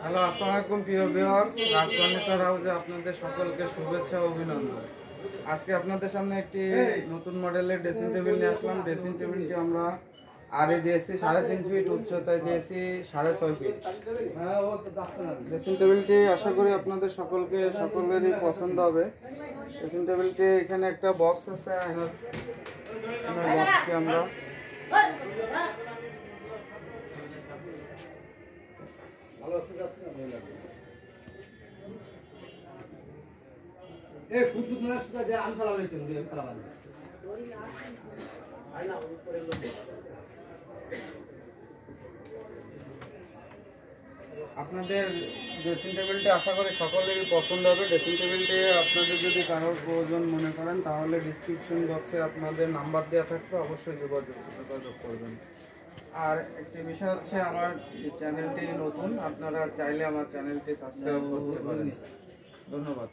Hello, আসসালামু আলাইকুম প্রিয় ভিউয়ার্স। রাজ ফার্নিচার হাউসে আপনাদের সকলকে শুভেচ্ছা ও অভিনন্দন। আজকে আপনাদের সামনে একটি নতুন মডেলের ড্রেসিং টেবিল নিয়ে আসলাম। ড্রেসিং টেবিলটি আমরা আড়ে দিয়েছি 3.5 ফিট, উচ্চতায় দিয়েছি 6.5 ফিট। ড্রেসিং টেবিলটি আশা করি আপনাদের সকলেরই পছন্দ হবে। ড্রেসিং টেবিলটি এখানে একটা বক্স আছে, বক্সটি আমরা আপনাদের ড্রেসিং টেবিলটি আশা করি সকলেরই পছন্দ হবে। ড্রেসিং টেবিলটি আপনাদের যদি কারোর প্রয়োজন মনে করেন তাহলে ডিসক্রিপশন বক্সে আপনাদের নাম্বার দেওয়া থাকবে, অবশ্যই যোগাযোগ করবেন। আর একটি বিষয় হচ্ছে, আমার চ্যানেলটি নতুন, আপনারা চাইলে আমার চ্যানেলটি সাবস্ক্রাইব করতে পারেন। ধন্যবাদ।